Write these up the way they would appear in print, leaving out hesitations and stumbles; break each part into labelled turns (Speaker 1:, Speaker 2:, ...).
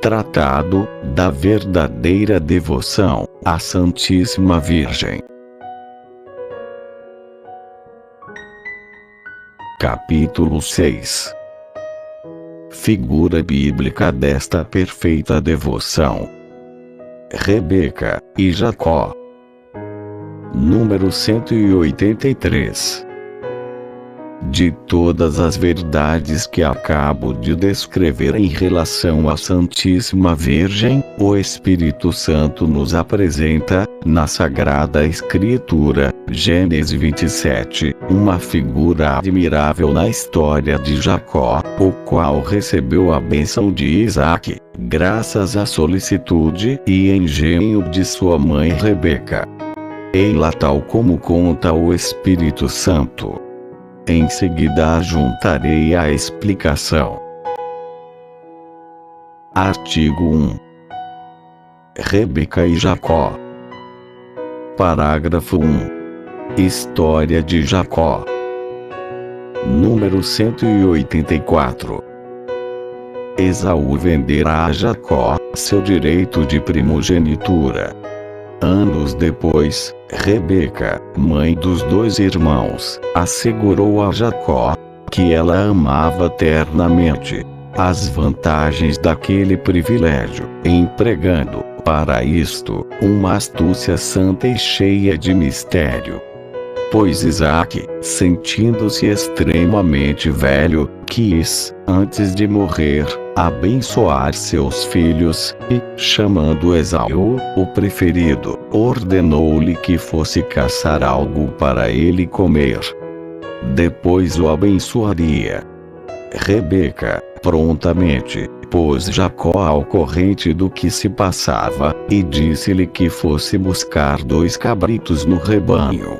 Speaker 1: Tratado da verdadeira devoção à Santíssima Virgem. Capítulo 6. Figura bíblica desta perfeita devoção: Rebeca e Jacó. Número 183. De todas as verdades que acabo de descrever em relação à Santíssima Virgem, o Espírito Santo nos apresenta, na Sagrada Escritura, Gênesis 27, uma figura admirável na história de Jacó, o qual recebeu a bênção de Isaque, graças à solicitude e engenho de sua mãe Rebeca. Ei-la tal como conta o Espírito Santo. Em seguida juntarei a explicação. Artigo 1. Rebeca e Jacó. Parágrafo 1. História de Jacó. Número 184. Esaú venderá a Jacó seu direito de primogenitura. Anos depois, Rebeca, mãe dos dois irmãos, assegurou a Jacó que ela amava ternamente as vantagens daquele privilégio, empregando, para isto, uma astúcia santa e cheia de mistério. Pois Isaque, sentindo-se extremamente velho, quis, antes de morrer, abençoar seus filhos, e, chamando Esaú, o preferido, ordenou-lhe que fosse caçar algo para ele comer. Depois o abençoaria. Rebeca, prontamente, pôs Jacó ao corrente do que se passava, e disse-lhe que fosse buscar 2 cabritos no rebanho.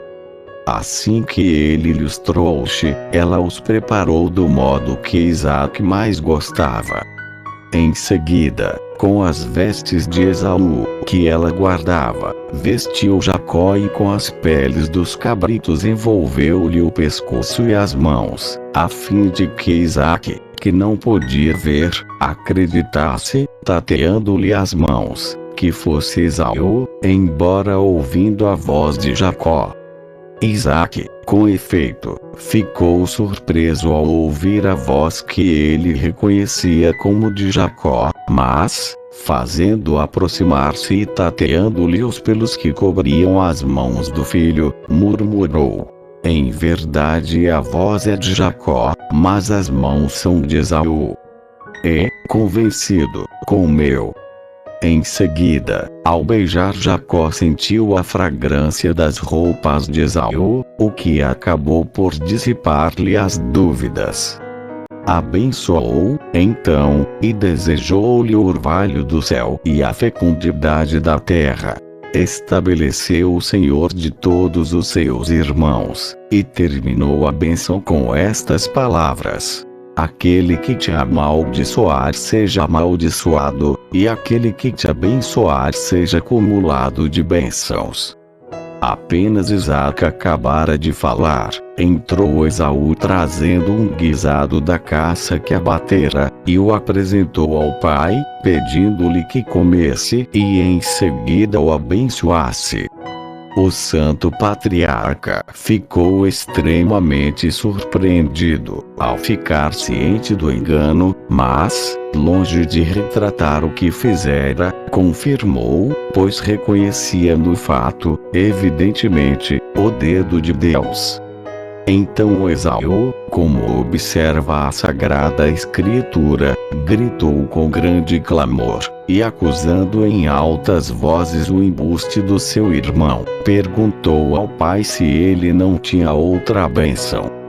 Speaker 1: Assim que ele lhes trouxe, ela os preparou do modo que Isaque mais gostava. Em seguida, com as vestes de Esaú, que ela guardava, vestiu Jacó e com as peles dos cabritos envolveu-lhe o pescoço e as mãos, a fim de que Isaque, que não podia ver, acreditasse, tateando-lhe as mãos, que fosse Esaú, embora ouvindo a voz de Jacó. Isaque, com efeito, ficou surpreso ao ouvir a voz que ele reconhecia como de Jacó, mas, fazendo-o aproximar-se e tateando-lhe os pelos que cobriam as mãos do filho, murmurou: em verdade a voz é de Jacó, mas as mãos são de Esaú. E, convencido, comeu. Em seguida, ao beijar Jacó sentiu a fragrância das roupas de Esaú, o que acabou por dissipar-lhe as dúvidas. Abençoou, então, e desejou-lhe o orvalho do céu e a fecundidade da terra. Estabeleceu o Senhor de todos os seus irmãos, e terminou a bênção com estas palavras: aquele que te amaldiçoar seja amaldiçoado, e aquele que te abençoar seja acumulado de bênçãos. Apenas Isaque acabara de falar, entrou Esaú trazendo um guisado da caça que abatera, e o apresentou ao pai, pedindo-lhe que comesse e em seguida o abençoasse. O santo patriarca ficou extremamente surpreendido ao ficar ciente do engano, mas, longe de retratar o que fizera, confirmou, pois reconhecia no fato, evidentemente, o dedo de Deus. Então Esaú, como observa a Sagrada Escritura, gritou com grande clamor, e acusando em altas vozes o embuste do seu irmão, perguntou ao pai se ele não tinha outra bênção.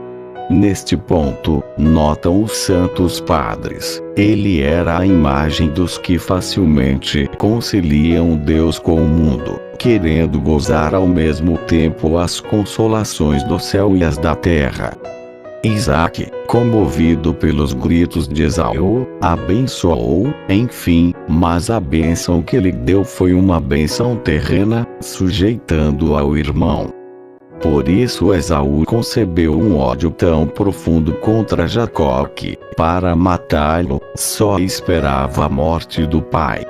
Speaker 1: Neste ponto, notam os santos padres, ele era a imagem dos que facilmente conciliam Deus com o mundo, querendo gozar ao mesmo tempo as consolações do céu e as da terra. Isaque, comovido pelos gritos de Esaú, abençoou, enfim, mas a bênção que lhe deu foi uma bênção terrena, sujeitando-o ao irmão. Por isso Esaú concebeu um ódio tão profundo contra Jacó que, para matá-lo, só esperava a morte do pai.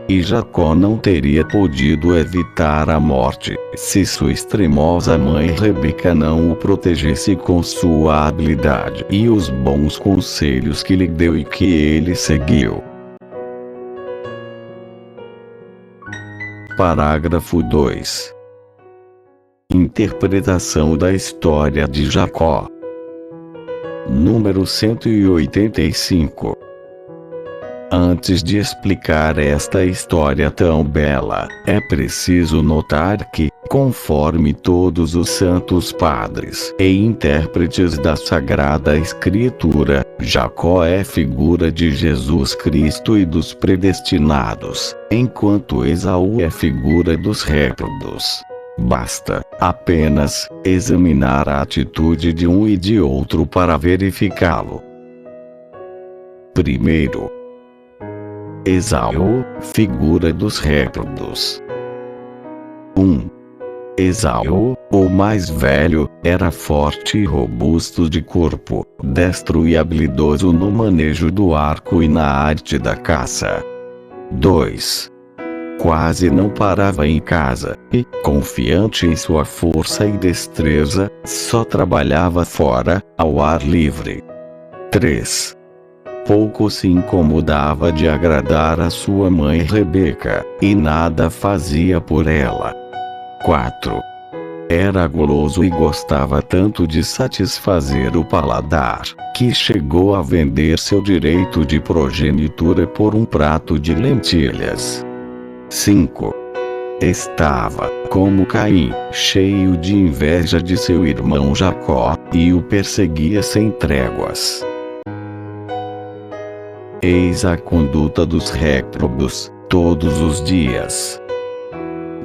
Speaker 1: E Jacó não teria podido evitar a morte, se sua extremosa mãe Rebeca não o protegesse com sua habilidade e os bons conselhos que lhe deu e que ele seguiu. Parágrafo 2. Interpretação da história de Jacó. Número 185. Antes de explicar esta história tão bela, é preciso notar que, conforme todos os santos padres e intérpretes da Sagrada Escritura, Jacó é figura de Jesus Cristo e dos predestinados, enquanto Esaú é figura dos réprobos. Basta, apenas, examinar a atitude de um e de outro para verificá-lo. Primeiro, Esaú, figura dos réprobos. 1. Esaú, o mais velho, era forte e robusto de corpo, destro e habilidoso no manejo do arco e na arte da caça. 2. Quase não parava em casa, e, confiante em sua força e destreza, só trabalhava fora, ao ar livre. 3. Pouco se incomodava de agradar a sua mãe Rebeca, e nada fazia por ela. 4. Era guloso e gostava tanto de satisfazer o paladar, que chegou a vender seu direito de progenitura por um prato de lentilhas. 5. Estava, como Caim, cheio de inveja de seu irmão Jacó, e o perseguia sem tréguas. Eis a conduta dos réprobos, todos os dias.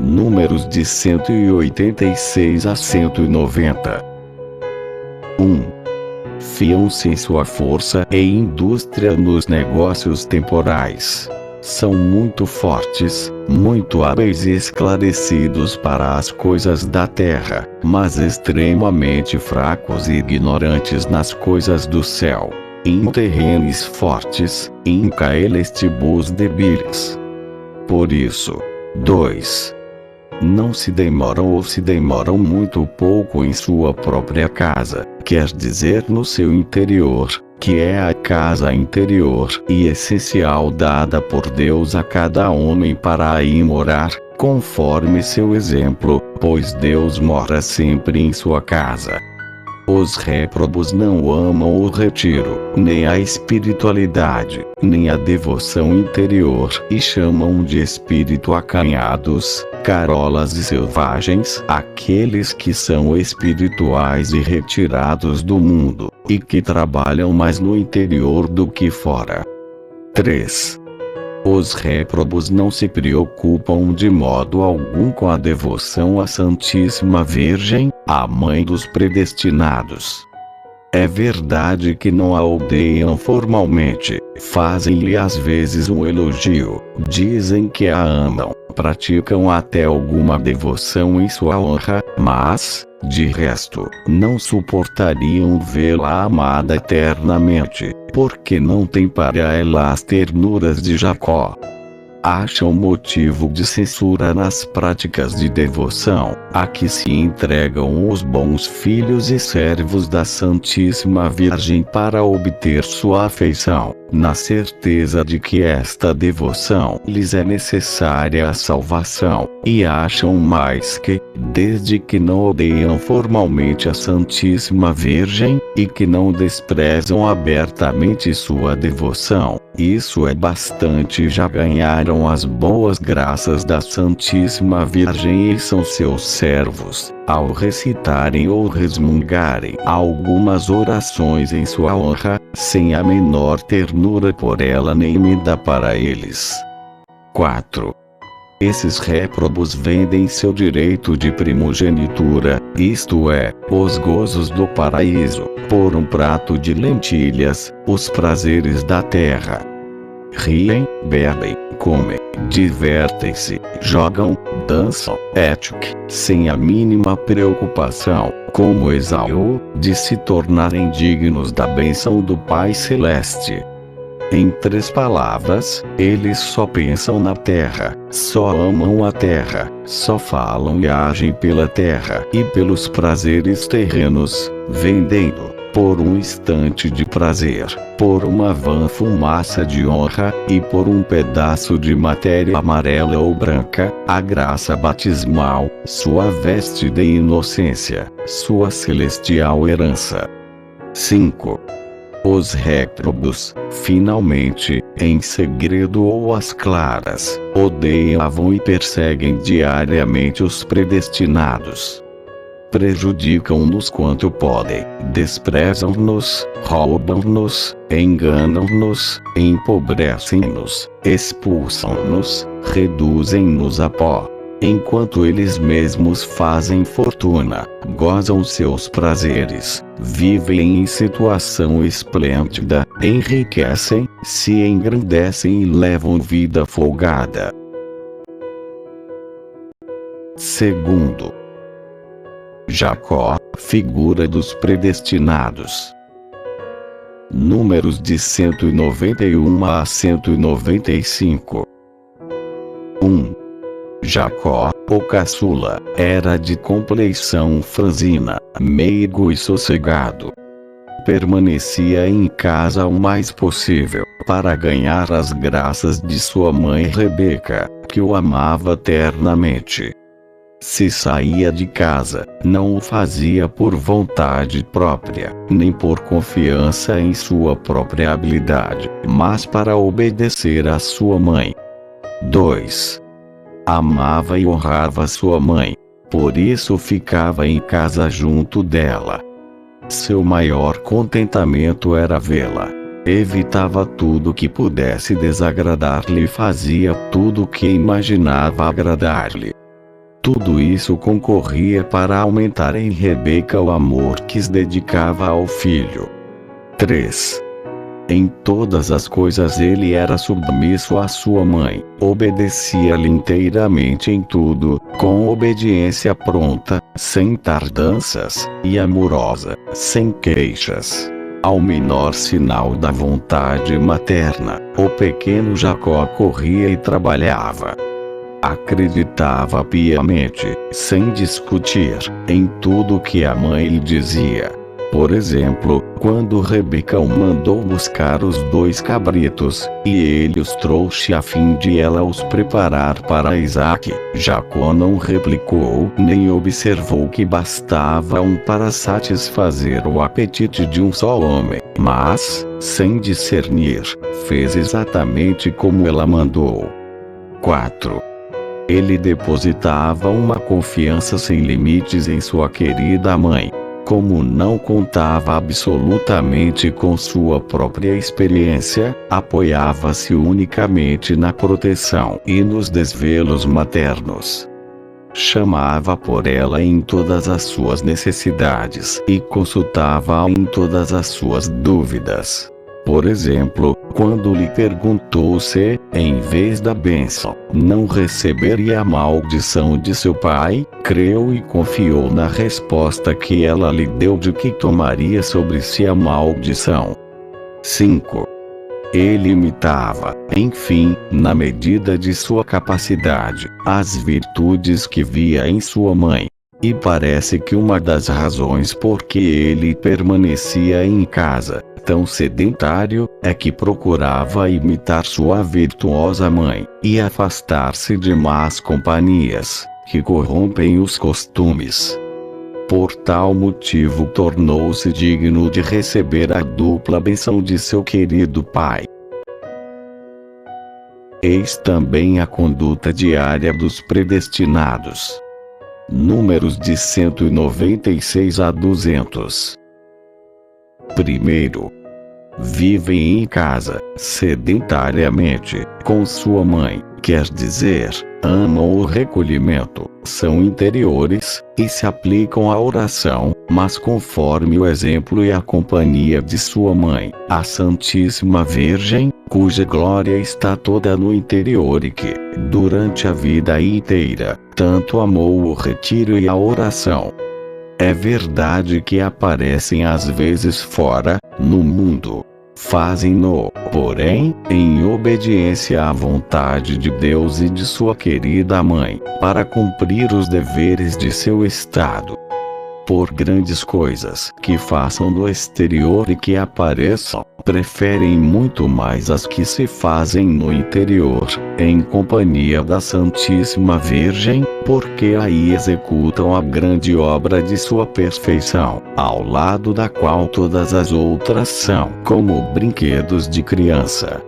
Speaker 1: Números de 186 a 190. 1. Fiam-se em sua força e indústria nos negócios temporais. São muito fortes, muito hábeis e esclarecidos para as coisas da terra, mas extremamente fracos e ignorantes nas coisas do céu. Interrenes fortes, incaelestibus debiles. Por isso, 2. Não se demoram ou se demoram muito pouco em sua própria casa, quer dizer no seu interior, que é a casa interior e essencial dada por Deus a cada homem para aí morar, conforme seu exemplo, pois Deus mora sempre em sua casa. Os réprobos não amam o retiro, nem a espiritualidade, nem a devoção interior, e chamam de espírito acanhados, carolas e selvagens aqueles que são espirituais e retirados do mundo, e que trabalham mais no interior do que fora. 3. Os réprobos não se preocupam de modo algum com a devoção à Santíssima Virgem, a mãe dos predestinados. É verdade que não a odeiam formalmente, fazem-lhe às vezes um elogio, dizem que a amam, praticam até alguma devoção em sua honra, mas, de resto, não suportariam vê-la amada eternamente, porque não tem para ela as ternuras de Jacó. Acham motivo de censura nas práticas de devoção, a que se entregam os bons filhos e servos da Santíssima Virgem para obter sua afeição, na certeza de que esta devoção lhes é necessária à salvação, e acham mais que, desde que não odeiam formalmente a Santíssima Virgem, e que não desprezam abertamente sua devoção, isso é bastante, já ganharam as boas graças da Santíssima Virgem e são seus servos, ao recitarem ou resmungarem algumas orações em sua honra, sem a menor ternura por ela nem emenda para eles. 4. Esses réprobos vendem seu direito de primogenitura, isto é, os gozos do paraíso, por um prato de lentilhas, os prazeres da terra. Riem, bebem, comem, divertem-se, jogam, dançam, etc., sem a mínima preocupação, como Esaú, de se tornarem dignos da bênção do Pai Celeste. Em 3 palavras, eles só pensam na terra, só amam a terra, só falam e agem pela terra e pelos prazeres terrenos, vendendo, por um instante de prazer, por uma vã fumaça de honra, e por um pedaço de matéria amarela ou branca, a graça batismal, sua veste de inocência, sua celestial herança. 5. Os réprobos, finalmente, em segredo ou às claras, odeiam e perseguem diariamente os predestinados. Prejudicam-nos quanto podem, desprezam-nos, roubam-nos, enganam-nos, empobrecem-nos, expulsam-nos, reduzem-nos a pó. Enquanto eles mesmos fazem fortuna, gozam seus prazeres, vivem em situação esplêndida, enriquecem, se engrandecem e levam vida folgada. Segundo, Jacó, figura dos predestinados. Números de 191 a 195. 1. Jacó, o caçula, era de compleição franzina, meigo e sossegado. Permanecia em casa o mais possível, para ganhar as graças de sua mãe Rebeca, que o amava ternamente. Se saía de casa, não o fazia por vontade própria, nem por confiança em sua própria habilidade, mas para obedecer à sua mãe. 2. Amava e honrava sua mãe, por isso ficava em casa junto dela. Seu maior contentamento era vê-la. Evitava tudo que pudesse desagradar-lhe e fazia tudo o que imaginava agradar-lhe. Tudo isso concorria para aumentar em Rebeca o amor que se dedicava ao filho. 3. Em todas as coisas ele era submisso à sua mãe, obedecia-lhe inteiramente em tudo, com obediência pronta, sem tardanças, e amorosa, sem queixas. Ao menor sinal da vontade materna, o pequeno Jacó corria e trabalhava. Acreditava piamente, sem discutir, em tudo que a mãe lhe dizia. Por exemplo, quando Rebeca o mandou buscar os 2 cabritos, e ele os trouxe a fim de ela os preparar para Isaque, Jacó não replicou nem observou que bastava um para satisfazer o apetite de um só homem, mas, sem discernir, fez exatamente como ela mandou. 4. Ele depositava uma confiança sem limites em sua querida mãe. Como não contava absolutamente com sua própria experiência, apoiava-se unicamente na proteção e nos desvelos maternos. Chamava por ela em todas as suas necessidades e consultava-a em todas as suas dúvidas. Por exemplo, quando lhe perguntou se, em vez da bênção, não receberia a maldição de seu pai, creu e confiou na resposta que ela lhe deu de que tomaria sobre si a maldição. 5. Ele imitava, enfim, na medida de sua capacidade, as virtudes que via em sua mãe. E parece que uma das razões por que ele permanecia em casa, tão sedentário, é que procurava imitar sua virtuosa mãe, e afastar-se de más companhias, que corrompem os costumes. Por tal motivo tornou-se digno de receber a dupla bênção de seu querido pai. Eis também a conduta diária dos predestinados. Números de 196 a 200. Primeiro, vivem em casa, sedentariamente, com sua mãe, quer dizer, amam o recolhimento, são interiores, e se aplicam à oração, mas conforme o exemplo e a companhia de sua mãe, a Santíssima Virgem, cuja glória está toda no interior e que, durante a vida inteira, tanto amou o retiro e a oração. É verdade que aparecem às vezes fora, no mundo. Fazem-no, porém, em obediência à vontade de Deus e de sua querida mãe, para cumprir os deveres de seu estado. Por grandes coisas que façam no exterior e que apareçam, preferem muito mais as que se fazem no interior, em companhia da Santíssima Virgem, porque aí executam a grande obra de sua perfeição, ao lado da qual todas as outras são como brinquedos de criança.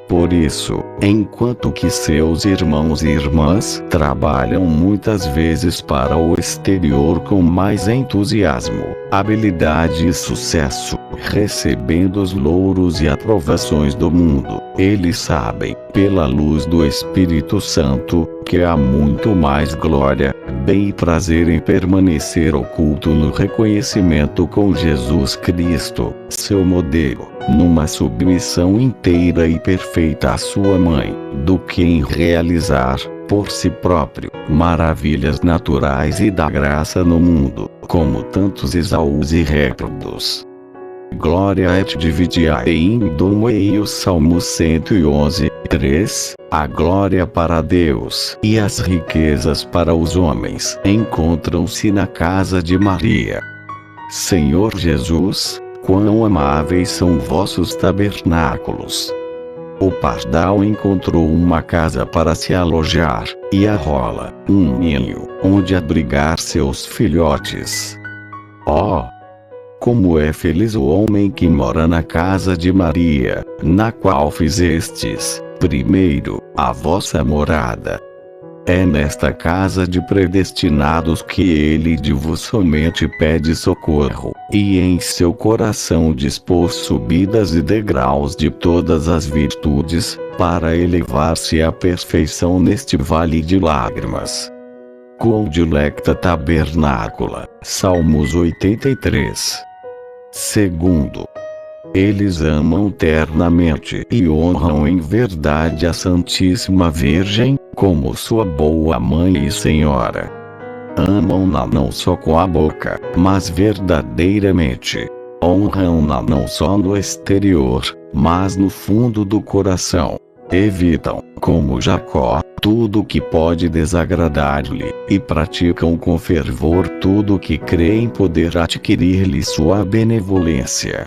Speaker 1: Por isso, enquanto que seus irmãos e irmãs trabalham muitas vezes para o exterior com mais entusiasmo, habilidade e sucesso, recebendo os louros e aprovações do mundo, eles sabem, pela luz do Espírito Santo, que há muito mais glória, bem e prazer em permanecer oculto no reconhecimento com Jesus Cristo, seu modelo, numa submissão inteira e perfeita à sua mãe, do que em realizar, por si próprio, maravilhas naturais e da graça no mundo, como tantos Esaús e Réprodos. Glória et dividiae in domo e o Salmo 111, 3, a glória para Deus e as riquezas para os homens encontram-se na casa de Maria. Senhor Jesus, quão amáveis são vossos tabernáculos! O pardal encontrou uma casa para se alojar, e a rola, um ninho, onde abrigar seus filhotes. Oh! Como é feliz o homem que mora na casa de Maria, na qual fizestes, primeiro, a vossa morada. É nesta casa de predestinados que ele de vos somente pede socorro, e em seu coração dispôs subidas e degraus de todas as virtudes, para elevar-se à perfeição neste vale de lágrimas. Quão dilecta tabernácula, Salmos 83. Segundo, eles amam ternamente e honram em verdade a Santíssima Virgem, como sua boa mãe e senhora. Amam-na não só com a boca, mas verdadeiramente. Honram-na não só no exterior, mas no fundo do coração. Evitam, como Jacó, tudo que pode desagradar-lhe, e praticam com fervor tudo que creem poder adquirir-lhe sua benevolência.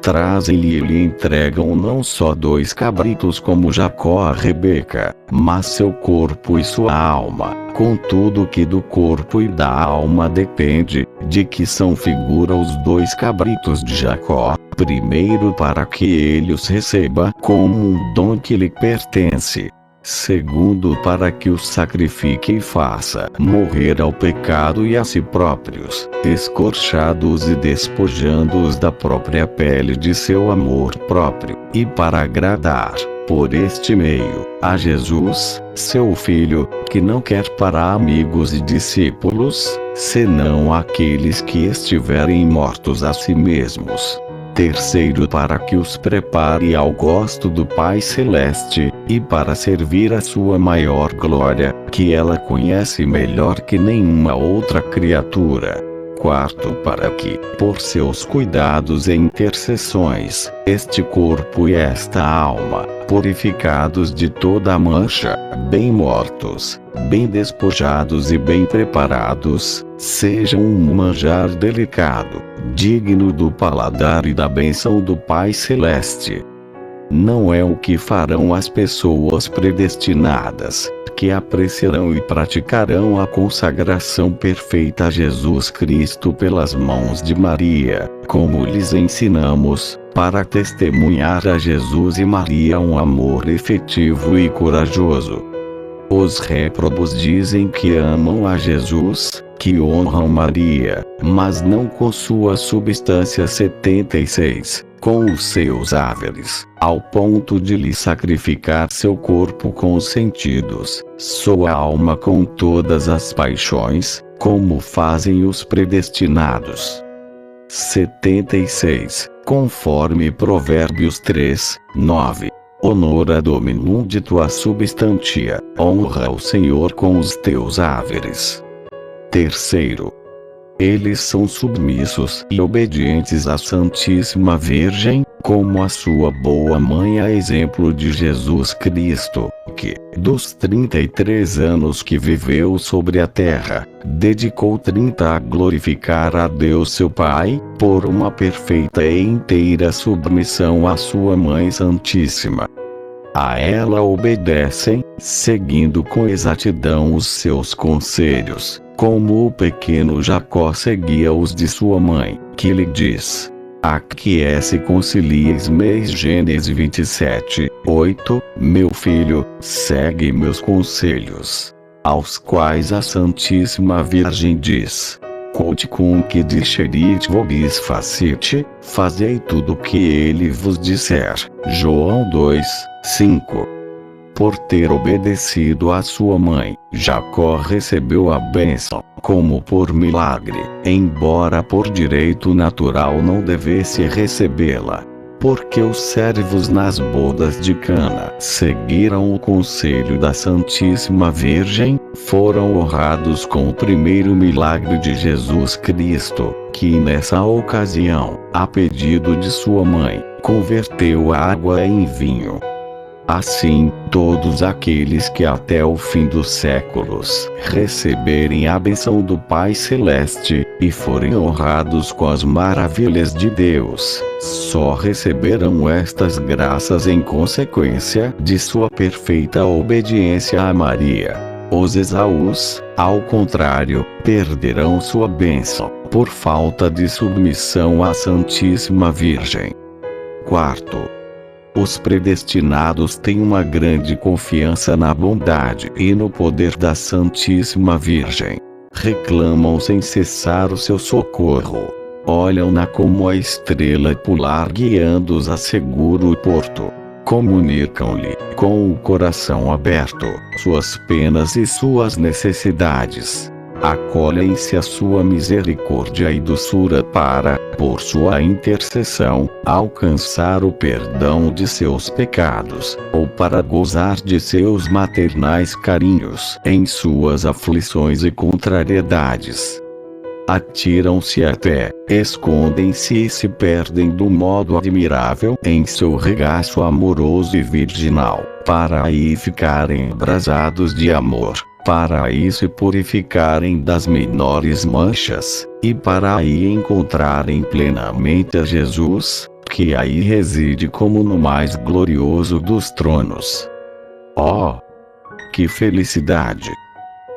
Speaker 1: Trazem-lhe e lhe entregam não só 2 cabritos como Jacó a Rebeca, mas seu corpo e sua alma, com tudo que do corpo e da alma depende, de que são figura os 2 cabritos de Jacó, primeiro para que ele os receba como um dom que lhe pertence. Segundo, para que os sacrifique e faça morrer ao pecado e a si próprios, escorchados e despojando-os da própria pele de seu amor próprio, e para agradar, por este meio, a Jesus, seu Filho, que não quer para amigos e discípulos, senão aqueles que estiverem mortos a si mesmos. Terceiro, para que os prepare ao gosto do Pai Celeste, e para servir a sua maior glória, que ela conhece melhor que nenhuma outra criatura. Quarto, para que, por seus cuidados e intercessões, este corpo e esta alma, purificados de toda mancha, bem mortos, bem despojados e bem preparados, sejam um manjar delicado, digno do paladar e da bênção do Pai Celeste. Não é o que farão as pessoas predestinadas, que apreciarão e praticarão a consagração perfeita a Jesus Cristo pelas mãos de Maria, como lhes ensinamos, para testemunhar a Jesus e Maria um amor efetivo e corajoso. Os réprobos dizem que amam a Jesus, que honram Maria, mas não com sua substância. 76. com os seus haveres, ao ponto de lhe sacrificar seu corpo com os sentidos, sua alma com todas as paixões, como fazem os predestinados. 76. Conforme Provérbios 3, 9. Honora Dominum de tua substantia, honra o Senhor com os teus haveres. 3. Eles são submissos e obedientes à Santíssima Virgem, como a sua boa mãe, a exemplo de Jesus Cristo, que, dos 33 anos que viveu sobre a terra, dedicou 30 a glorificar a Deus seu Pai, por uma perfeita e inteira submissão à sua Mãe Santíssima. A ela obedecem, seguindo com exatidão os seus conselhos, como o pequeno Jacó seguia os de sua mãe, que lhe diz: Aquiesce concilieis-me. Gênesis 27, 8, meu filho, segue meus conselhos. Aos quais a Santíssima Virgem diz: Quod cum que discerit vobis facite, fazei tudo o que ele vos disser. João 2, 5. Por ter obedecido à sua mãe, Jacó recebeu a bênção, como por milagre, embora por direito natural não devesse recebê-la. Porque os servos nas bodas de Cana seguiram o conselho da Santíssima Virgem, foram honrados com o primeiro milagre de Jesus Cristo, que nessa ocasião, a pedido de sua mãe, converteu a água em vinho. Assim, todos aqueles que até o fim dos séculos receberem a bênção do Pai Celeste, e forem honrados com as maravilhas de Deus, só receberão estas graças em consequência de sua perfeita obediência a Maria. Os Esaús, ao contrário, perderão sua bênção, por falta de submissão à Santíssima Virgem. 4. Os predestinados têm uma grande confiança na bondade e no poder da Santíssima Virgem. Reclamam sem cessar o seu socorro. Olham-na como a estrela polar guiando-os a seguro porto. Comunicam-lhe, com o coração aberto, suas penas e suas necessidades. Acolhem-se à sua misericórdia e doçura para, por sua intercessão, alcançar o perdão de seus pecados, ou para gozar de seus maternais carinhos em suas aflições e contrariedades. Atiram-se até, escondem-se e se perdem do modo admirável em seu regaço amoroso e virginal, para aí ficarem abrasados de amor, para aí se purificarem das menores manchas, e para aí encontrarem plenamente a Jesus, que aí reside como no mais glorioso dos tronos. Oh! Que felicidade!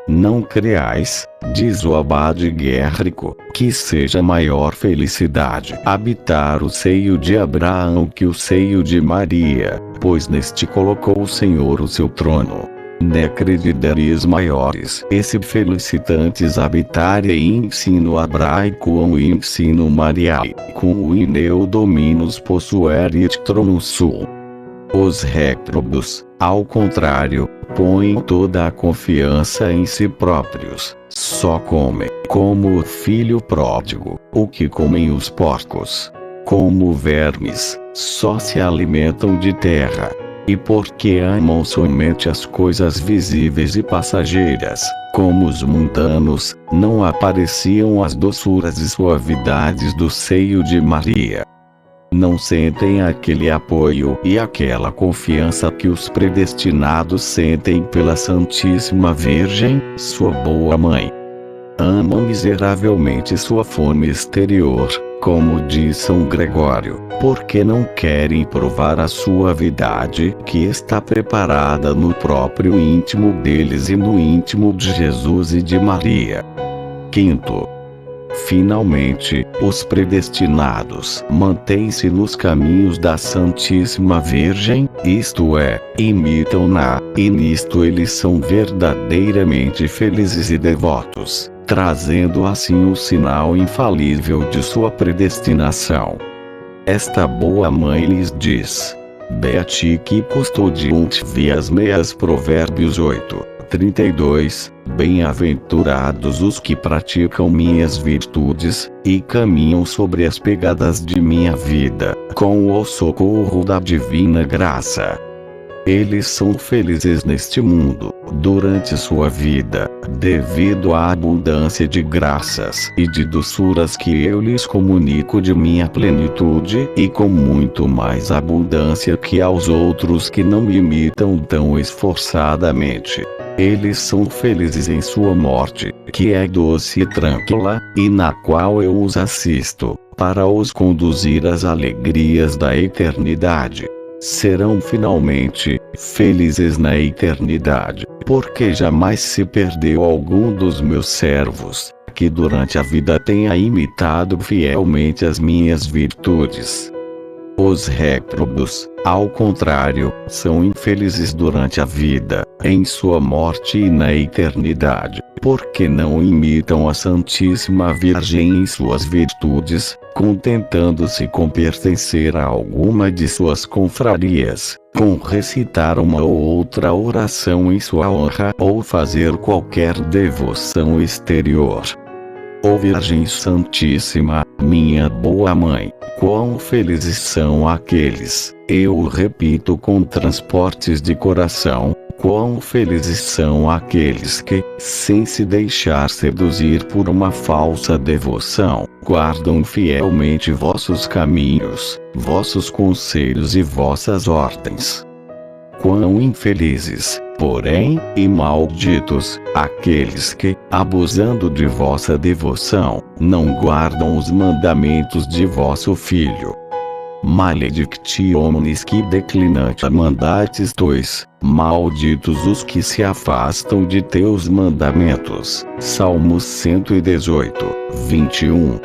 Speaker 1: Não creais, diz o abade Guerrico, que seja maior felicidade habitar o seio de Abraão que o seio de Maria, pois neste colocou o Senhor o seu trono. Ne credideris maiores, esse felicitantes habitare ensino hebraico o ensino mariai, cum o ineu dominus possuerit tronum suum. Os réprobos, ao contrário, põem toda a confiança em si próprios, só comem, como o filho pródigo, o que comem os porcos. Como vermes, só se alimentam de terra. E porque amam somente as coisas visíveis e passageiras, como os mundanos, não apareciam as doçuras e suavidades do seio de Maria. Não sentem aquele apoio e aquela confiança que os predestinados sentem pela Santíssima Virgem, sua boa mãe. Amam miseravelmente sua forma exterior, como diz São Gregório, porque não querem provar a suavidade que está preparada no próprio íntimo deles e no íntimo de Jesus e de Maria. 5. Finalmente, os predestinados mantêm-se nos caminhos da Santíssima Virgem, isto é, imitam-na, e nisto eles são verdadeiramente felizes e devotos, trazendo assim o sinal infalível de sua predestinação. Esta boa mãe lhes diz: Beati custodiunt vias meas. Provérbios 8:32. Bem-aventurados os que praticam minhas virtudes, e caminham sobre as pegadas de minha vida, com o socorro da divina graça. Eles são felizes neste mundo, durante sua vida, devido à abundância de graças e de doçuras que eu lhes comunico de minha plenitude, e com muito mais abundância que aos outros que não me imitam tão esforçadamente. Eles são felizes em sua morte, que é doce e tranquila, e na qual eu os assisto, para os conduzir às alegrias da eternidade. Serão finalmente felizes na eternidade, porque jamais se perdeu algum dos meus servos, que durante a vida tenha imitado fielmente as minhas virtudes. Os réprobos, ao contrário, são infelizes durante a vida, em sua morte e na eternidade, porque não imitam a Santíssima Virgem em suas virtudes, contentando-se com pertencer a alguma de suas confrarias, com recitar uma ou outra oração em sua honra ou fazer qualquer devoção exterior. Ó Virgem Santíssima, minha boa mãe, quão felizes são aqueles, eu o repito com transportes de coração, quão felizes são aqueles que, sem se deixar seduzir por uma falsa devoção, guardam fielmente vossos caminhos, vossos conselhos e vossas ordens. Quão infelizes, porém, e malditos, aqueles que, abusando de vossa devoção, não guardam os mandamentos de vosso Filho. Maledicti omnes qui declinant mandatis tuis, malditos os que se afastam de teus mandamentos. Salmos 118:21.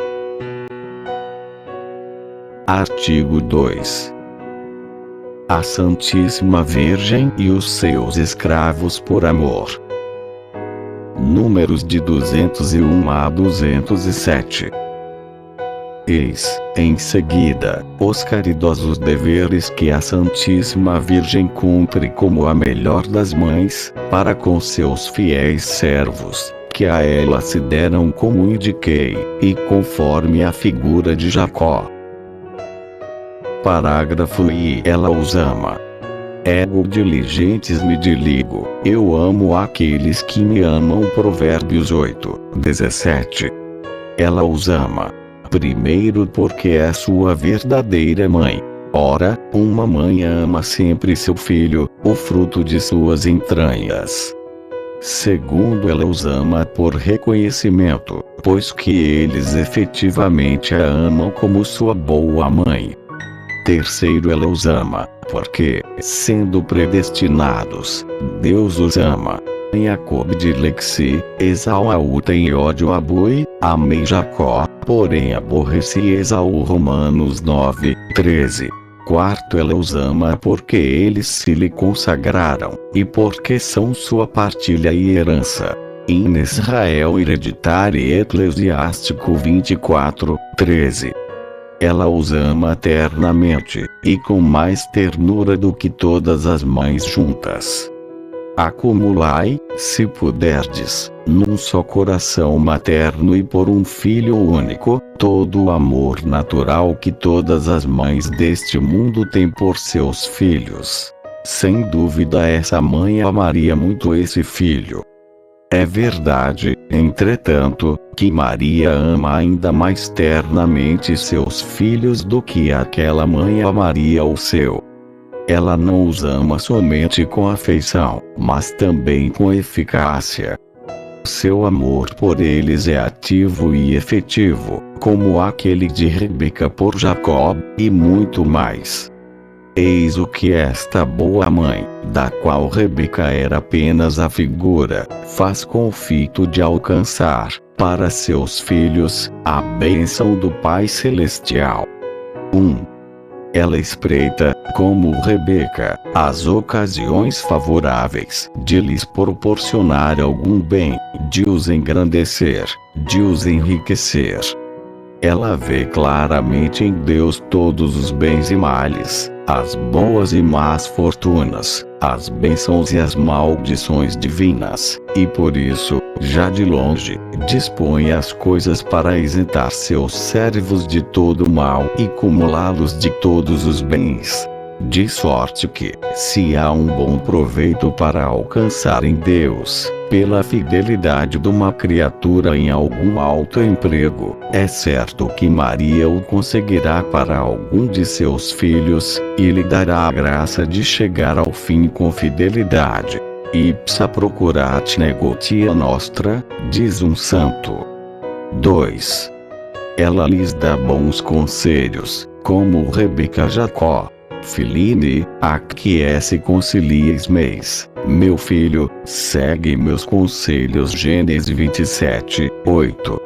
Speaker 1: Artigo 2. A Santíssima Virgem e os seus escravos por amor. Números de 201 a 207. Eis, em seguida, os caridosos deveres que a Santíssima Virgem cumpre como a melhor das mães, para com seus fiéis servos, que a ela se deram como indiquei, e conforme a figura de Jacó. Parágrafo. E ela os ama. Ego diligentes me diligo, eu amo aqueles que me amam. Provérbios 8:17. Ela os ama. Primeiro porque é sua verdadeira mãe. Ora, uma mãe ama sempre seu filho, o fruto de suas entranhas. Segundo, ela os ama por reconhecimento, pois que eles efetivamente a amam como sua boa mãe. Terceiro, ela os ama, porque, sendo predestinados, Deus os ama. Jacob de Lexi, Esaú tem ódio a Bui, amei Jacó, porém aborreci Esaú. Romanos 9:13. Quarto, ela os ama porque eles se lhe consagraram, e porque são sua partilha e herança. In Israel Hereditário Eclesiástico 24:13. Ela os ama eternamente, e com mais ternura do que todas as mães juntas. Acumulai, se puderdes, num só coração materno e por um filho único, todo o amor natural que todas as mães deste mundo têm por seus filhos. Sem dúvida essa mãe amaria muito esse filho. É verdade, entretanto, que Maria ama ainda mais ternamente seus filhos do que aquela mãe amaria o seu. Ela não os ama somente com afeição, mas também com eficácia. Seu amor por eles é ativo e efetivo, como aquele de Rebeca por Jacó, e muito mais. Eis o que esta boa mãe, da qual Rebeca era apenas a figura, faz com o fito de alcançar, para seus filhos, a bênção do Pai Celestial. 1. Ela espreita, como Rebeca, as ocasiões favoráveis, de lhes proporcionar algum bem, de os engrandecer, de os enriquecer. Ela vê claramente em Deus todos os bens e males, as boas e más fortunas, as bênçãos e as maldições divinas, e por isso, já de longe, dispõe as coisas para isentar seus servos de todo o mal e cumulá-los de todos os bens. De sorte que, se há um bom proveito para alcançar em Deus, pela fidelidade de uma criatura em algum alto emprego, é certo que Maria o conseguirá para algum de seus filhos, e lhe dará a graça de chegar ao fim com fidelidade. Ipsa procurat negotia nostra, diz um santo. 2. Ela lhes dá bons conselhos, como Rebeca a Jacó. Filine, acquiesce concilies meis, meu filho, segue meus conselhos. Gênesis 27, 8.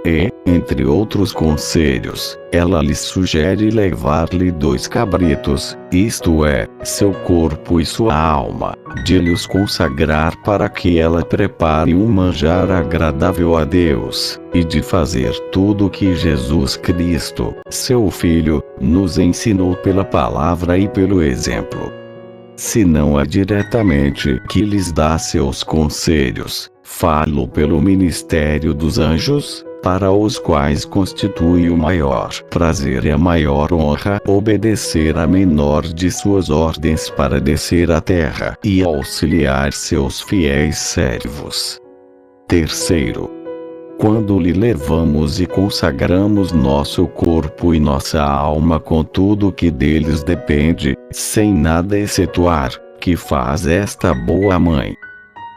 Speaker 1: E, entre outros conselhos, ela lhe sugere levar-lhe 2 cabritos, isto é, seu corpo e sua alma, de lhes consagrar para que ela prepare um manjar agradável a Deus, e de fazer tudo o que Jesus Cristo, seu Filho, nos ensinou pela palavra e pelo exemplo. Se não é diretamente que lhes dá seus conselhos, falo pelo ministério dos anjos, para os quais constitui o maior prazer e a maior honra obedecer a menor de suas ordens para descer à terra e auxiliar seus fiéis servos. 3. Quando lhe levamos e consagramos nosso corpo e nossa alma com tudo que deles depende, sem nada excetuar, que faz esta boa mãe?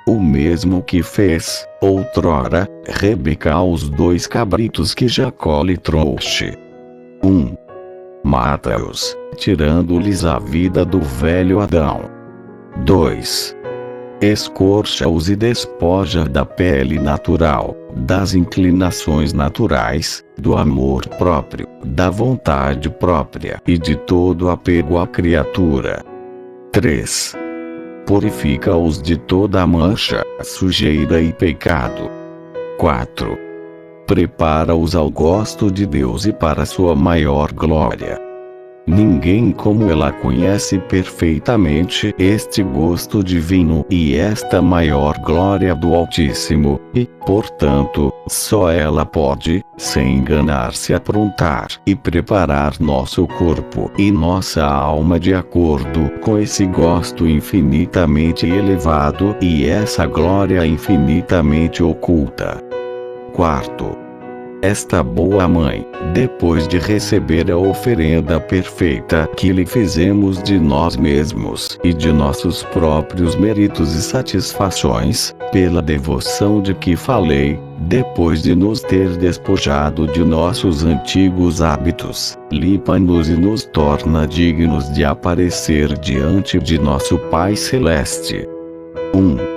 Speaker 1: O mesmo que fez, outrora, Rebeca aos 2 cabritos que Jacó lhe trouxe. 1. Mata-os, tirando-lhes a vida do velho Adão. 2. Escorcha-os e despoja da pele natural, das inclinações naturais, do amor próprio, da vontade própria e de todo apego à criatura. 3. Purifica-os de toda a mancha, sujeira e pecado. 4. Prepara-os ao gosto de Deus e para sua maior glória. Ninguém como ela conhece perfeitamente este gosto divino e esta maior glória do Altíssimo, e, portanto, só ela pode, sem enganar-se, aprontar e preparar nosso corpo e nossa alma de acordo com esse gosto infinitamente elevado e essa glória infinitamente oculta. 4. Esta boa mãe, depois de receber a oferenda perfeita que lhe fizemos de nós mesmos e de nossos próprios méritos e satisfações, pela devoção de que falei, depois de nos ter despojado de nossos antigos hábitos, limpa-nos e nos torna dignos de aparecer diante de nosso Pai Celeste. 1.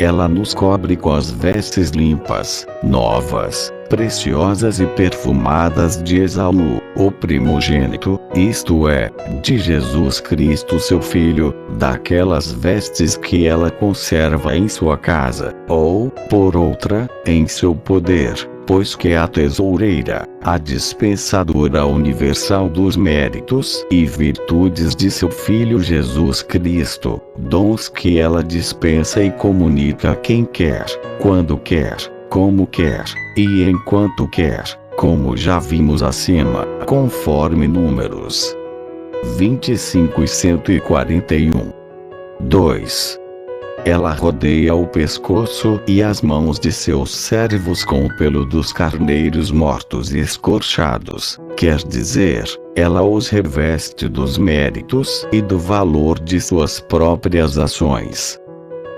Speaker 1: Ela nos cobre com as vestes limpas, novas, preciosas e perfumadas de Esaú, o primogênito, isto é, de Jesus Cristo seu Filho, daquelas vestes que ela conserva em sua casa, ou, por outra, em seu poder, pois que é a tesoureira, a dispensadora universal dos méritos e virtudes de seu Filho Jesus Cristo, dons que ela dispensa e comunica a quem quer, quando quer, como quer, e enquanto quer, como já vimos acima, conforme Números 25 e 141. 2. Ela rodeia o pescoço e as mãos de seus servos com o pelo dos carneiros mortos e escorchados, quer dizer, ela os reveste dos méritos e do valor de suas próprias ações.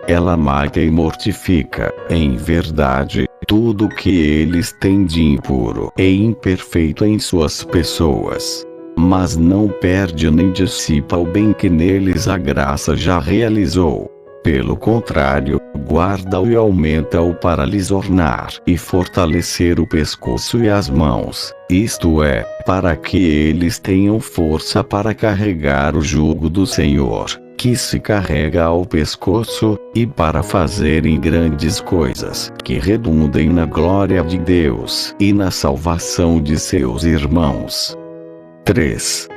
Speaker 1: Ela mata e mortifica, em verdade, tudo que eles têm de impuro e imperfeito em suas pessoas. Mas não perde nem dissipa o bem que neles a graça já realizou. Pelo contrário, guarda-o e aumenta-o para lhes ornar e fortalecer o pescoço e as mãos, isto é, para que eles tenham força para carregar o jugo do Senhor, que se carrega ao pescoço, e para fazerem grandes coisas que redundem na glória de Deus e na salvação de seus irmãos. 3.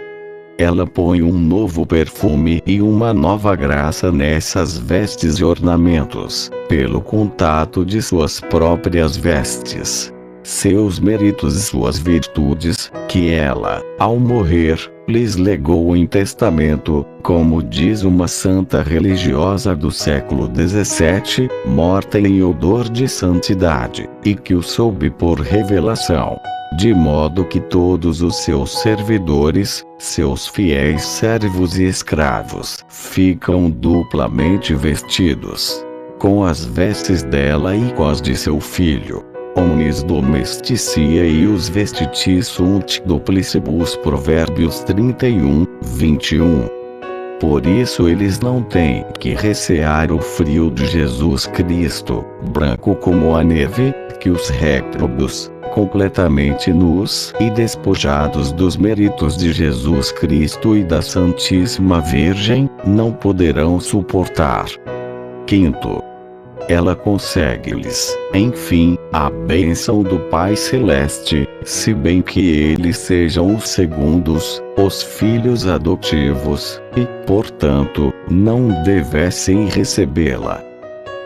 Speaker 1: Ela põe um novo perfume e uma nova graça nessas vestes e ornamentos, pelo contato de suas próprias vestes. Seus méritos e suas virtudes, que ela, ao morrer, lhes legou em testamento, como diz uma santa religiosa do século XVII, morta em odor de santidade, e que o soube por revelação. De modo que todos os seus servidores, seus fiéis servos e escravos, ficam duplamente vestidos com as vestes dela e com as de seu filho. Omnis domesticia e os vestiti sunt duplicibus. Provérbios 31, 21. Por isso eles não têm que recear o frio de Jesus Cristo, branco como a neve, que os réprobos, completamente nus e despojados dos méritos de Jesus Cristo e da Santíssima Virgem, não poderão suportar. 5. Ela concede-lhes, enfim, a bênção do Pai Celeste, se bem que eles sejam os segundos, os filhos adotivos, e, portanto, não devessem recebê-la.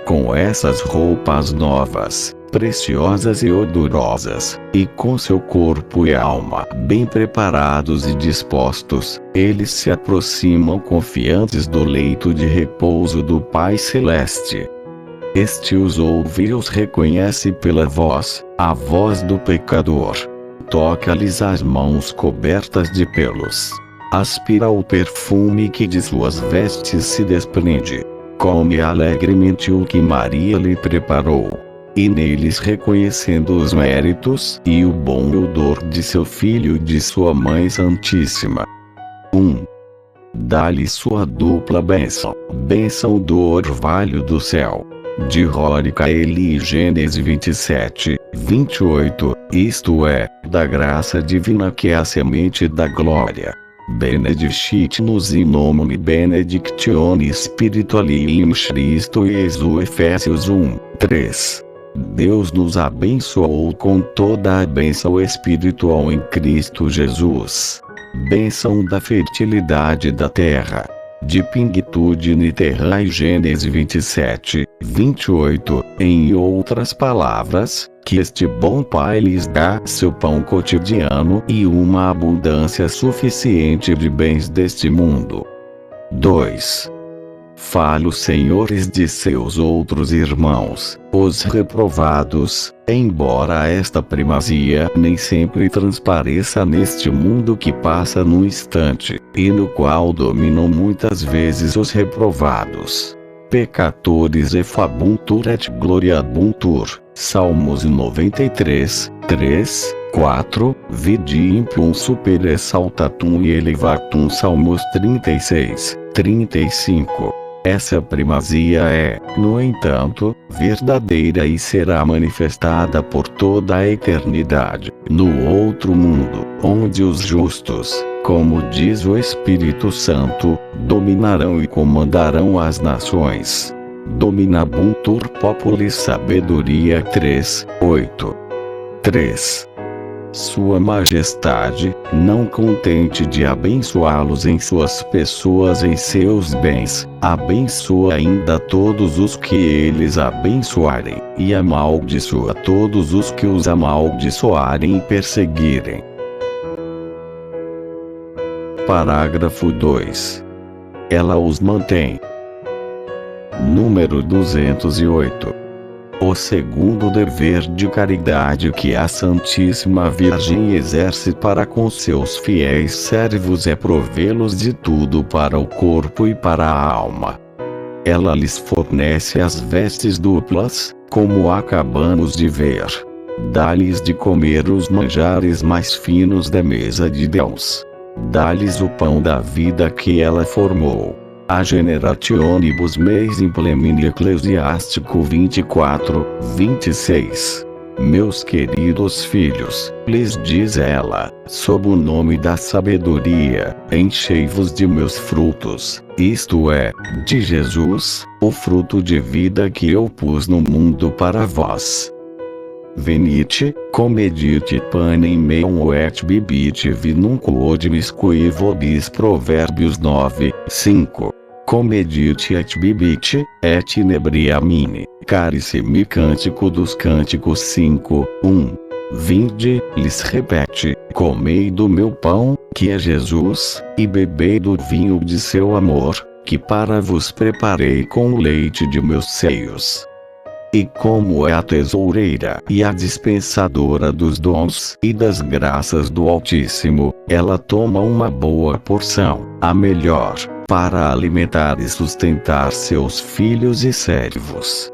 Speaker 1: Com essas roupas novas, preciosas e odorosas, e com seu corpo e alma bem preparados e dispostos, eles se aproximam confiantes do leito de repouso do Pai Celeste. Este os ouve e os reconhece pela voz, a voz do pecador. Toca-lhes as mãos cobertas de pelos. Aspira o perfume que de suas vestes se desprende. Come alegremente o que Maria lhe preparou. E neles reconhecendo os méritos e o bom odor de seu filho e de sua mãe santíssima. 1. Dá-lhe sua dupla bênção, bênção do orvalho do céu. De Rórica Eli, Gênesis 27, 28, isto é, da graça divina que é a semente da glória. Benedicit-nos in nomine benedictione spirituali in Christo Jesus. Efésios 1, 3. Deus nos abençoou com toda a bênção espiritual em Cristo Jesus. Bênção da fertilidade da terra. De pingitude ni terra. Gênesis 27, 28, em outras palavras, que este bom Pai lhes dá seu pão cotidiano e uma abundância suficiente de bens deste mundo. 2. Fale os senhores de seus outros irmãos, os reprovados, embora esta primazia nem sempre transpareça neste mundo que passa num instante, e no qual dominam muitas vezes os reprovados. Peccatores effabuntur et gloriabuntur. Salmos 93, 3, 4, vidi impium super exaltatum e elevatum. Salmos 36, 35. Essa primazia é, no entanto, verdadeira e será manifestada por toda a eternidade, no outro mundo, onde os justos, como diz o Espírito Santo, dominarão e comandarão as nações. Dominabuntur populis. Sabedoria 3, 8. 3. Sua Majestade, não contente de abençoá-los em suas pessoas e em seus bens, abençoa ainda todos os que eles abençoarem, e amaldiçoa todos os que os amaldiçoarem e perseguirem. Parágrafo 2. Ela os mantém. Número 208. O segundo dever de caridade que a Santíssima Virgem exerce para com seus fiéis servos é provê-los de tudo para o corpo e para a alma. Ela lhes fornece as vestes duplas, como acabamos de ver. Dá-lhes de comer os manjares mais finos da mesa de Deus. Dá-lhes o pão da vida que ela formou. A generationibus meis implemini. Eclesiástico 24, 26. Meus queridos filhos, lhes diz ela, sob o nome da sabedoria, enchei-vos de meus frutos, isto é, de Jesus, o fruto de vida que eu pus no mundo para vós. Venite, comedite panem meum et bibite vinum quod miscui vobis Provérbios 9, 5. Comedite et bibite, et inebriamine, cálice-me Cântico dos Cânticos 5, 1. Vinde, lhes repete, comei do meu pão, que é Jesus, e bebei do vinho de seu amor, que para vos preparei com o leite de meus seios. E como é a tesoureira e a dispensadora dos dons e das graças do Altíssimo, ela toma uma boa porção, a melhor, para alimentar e sustentar seus filhos e servos.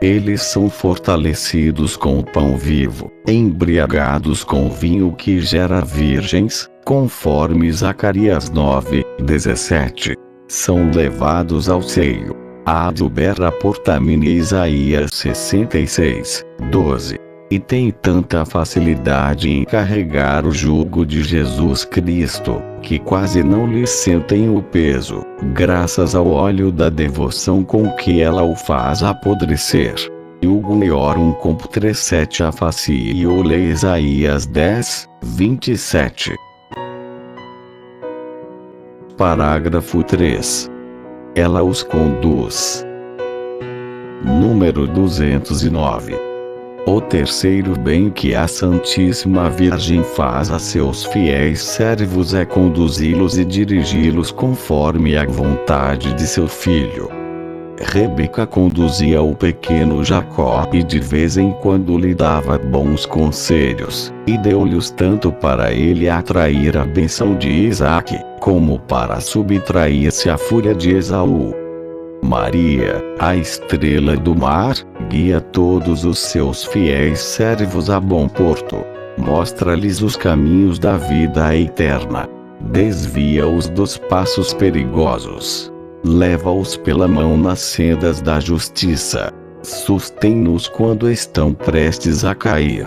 Speaker 1: Eles são fortalecidos com o pão vivo, embriagados com o vinho que gera virgens, conforme Zacarias 9, 17. São levados ao seio. Adubera portamine Isaías 66, 12. E tem tanta facilidade em carregar o jugo de Jesus Cristo, que quase não lhe sentem o peso, graças ao óleo da devoção com que ela o faz apodrecer. Hugo Eorum Computre 7 a facie ou lê Isaías 10, 27. Parágrafo 3. Ela os conduz. Número 209. O terceiro bem que a Santíssima Virgem faz a seus fiéis servos é conduzi-los e dirigi-los conforme a vontade de seu filho. Rebeca conduzia o pequeno Jacó e de vez em quando lhe dava bons conselhos, e deu-lhes tanto para ele atrair a bênção de Isaque, como para subtrair-se a fúria de Esaú. Maria, a estrela do mar, guia todos os seus fiéis servos a bom porto. Mostra-lhes os caminhos da vida eterna. Desvia-os dos passos perigosos. Leva-os pela mão nas sendas da justiça. Sustém-nos quando estão prestes a cair.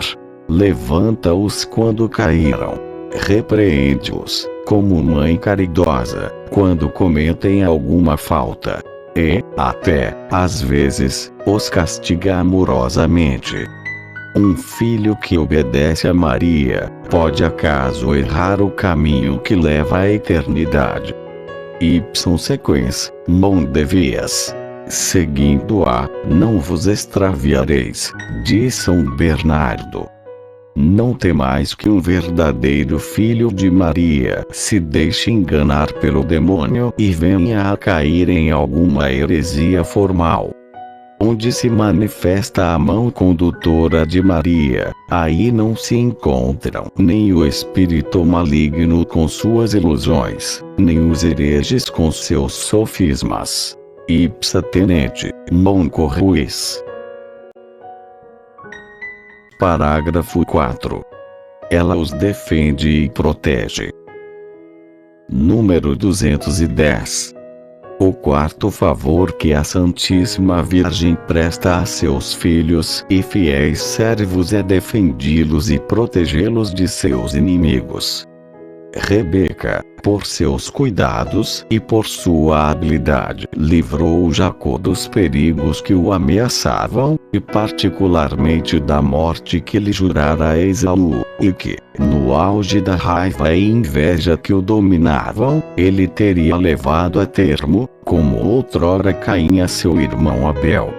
Speaker 1: Levanta-os quando caíram. Repreende-os, como mãe caridosa, quando cometem alguma falta. E, até, às vezes, os castiga amorosamente. Um filho que obedece a Maria, pode acaso errar o caminho que leva à eternidade? Ipsum sequens, non devias. Seguindo-a, não vos extraviareis, diz São Bernardo. Não temais que um verdadeiro filho de Maria se deixe enganar pelo demônio e venha a cair em alguma heresia formal. Onde se manifesta a mão condutora de Maria, aí não se encontram nem o espírito maligno com suas ilusões, nem os hereges com seus sofismas. Ipsa tenente, non corruis. Parágrafo 4. Ela os defende e protege. Número 210. O quarto favor que a Santíssima Virgem presta a seus filhos e fiéis servos é defendê-los e protegê-los de seus inimigos. Rebeca, por seus cuidados e por sua habilidade, livrou Jacó dos perigos que o ameaçavam, e particularmente da morte que lhe jurara Esaú, e que, no auge da raiva e inveja que o dominavam, ele teria levado a termo, como outrora Caim a seu irmão Abel.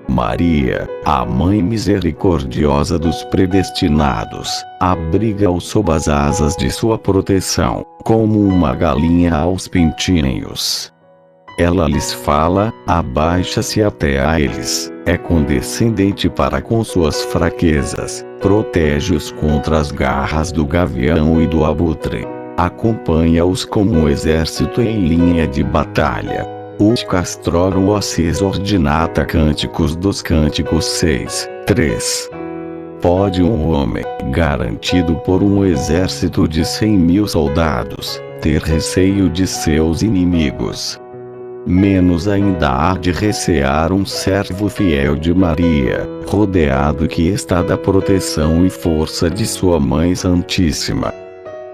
Speaker 1: Maria, a Mãe misericordiosa dos predestinados, abriga-os sob as asas de sua proteção, como uma galinha aos pintinhos. Ela lhes fala, abaixa-se até a eles, é condescendente para com suas fraquezas, protege-os contra as garras do gavião e do abutre. Acompanha-os como um exército em linha de batalha. Ut castrorum ossis ordinata Cânticos dos Cânticos 6, 3. Pode um homem, garantido por um exército de 100.000 soldados, ter receio de seus inimigos? menos ainda há de recear um servo fiel de Maria, rodeado que está da proteção e força de sua Mãe Santíssima.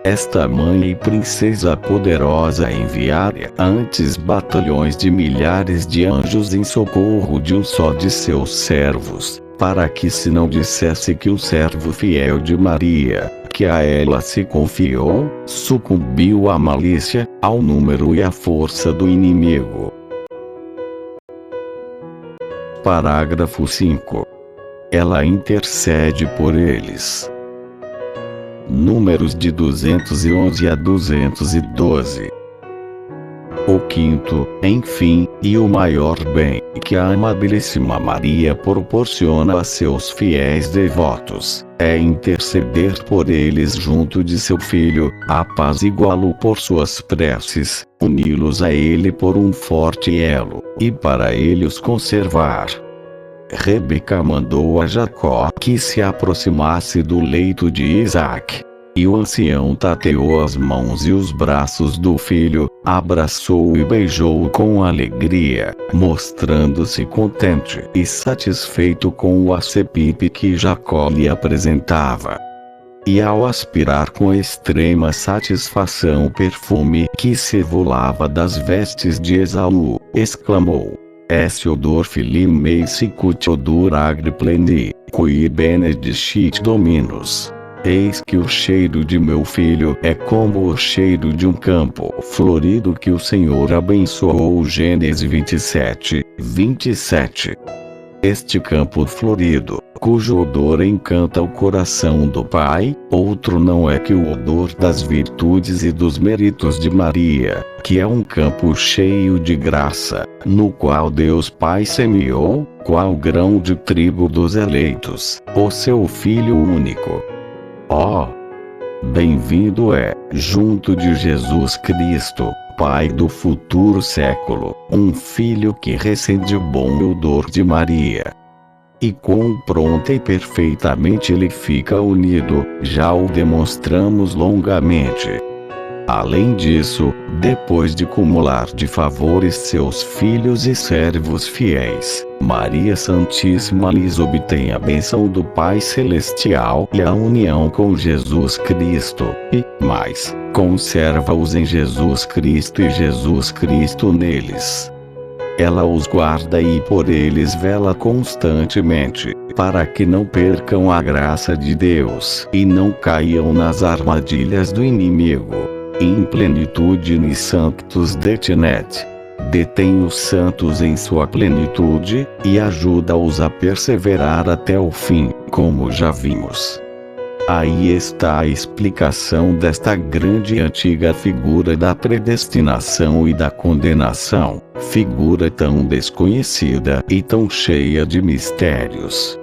Speaker 1: Esta mãe e princesa poderosa enviara antes batalhões de milhares de anjos em socorro de um só de seus servos, para que se não dissesse que um servo fiel de Maria, que a ela se confiou, sucumbiu à malícia, ao número e à força do inimigo. Parágrafo 5. Ela intercede por eles. Números de 211 a 212. O quinto, enfim, e o maior bem, que a amabilíssima Maria proporciona a seus fiéis devotos, é interceder por eles junto de seu Filho, apaziguá-lo por suas preces, uni-los a ele por um forte elo, e para ele os conservar. Rebeca mandou a Jacó que se aproximasse do leito de Isaque. E o ancião tateou as mãos e os braços do filho, abraçou-o e beijou-o com alegria, mostrando-se contente e satisfeito com o acepip que Jacó lhe apresentava. E ao aspirar com extrema satisfação o perfume que se evolava das vestes de Esaú, exclamou: Esse odor filimei sicut odor agri plendi, qui benedicit dominus. Eis que o cheiro de meu filho é como o cheiro de um campo florido que o Senhor abençoou. Gênesis 27, 27. Este campo florido, cujo odor encanta o coração do Pai, outro não é que o odor das virtudes e dos méritos de Maria, que é um campo cheio de graça, no qual Deus Pai semeou, qual grão de trigo dos eleitos, o seu Filho único. Oh! Bem-vindo é, junto de Jesus Cristo, Pai do futuro século, um filho que recebe o bom odor de Maria. E quão pronta e perfeitamente ele fica unido, já o demonstramos longamente. Além disso, depois de cumular de favores seus filhos e servos fiéis, Maria Santíssima lhes obtém a bênção do Pai Celestial e a união com Jesus Cristo, e, mais, conserva-os em Jesus Cristo e Jesus Cristo neles. Ela os guarda e por eles vela constantemente, para que não percam a graça de Deus e não caiam nas armadilhas do inimigo. In plenitude sanctus detinet. Detém os santos em sua plenitude, e ajuda-os a perseverar até o fim, como já vimos. Aí está a explicação desta grande e antiga figura da predestinação e da condenação, figura tão desconhecida e tão cheia de mistérios.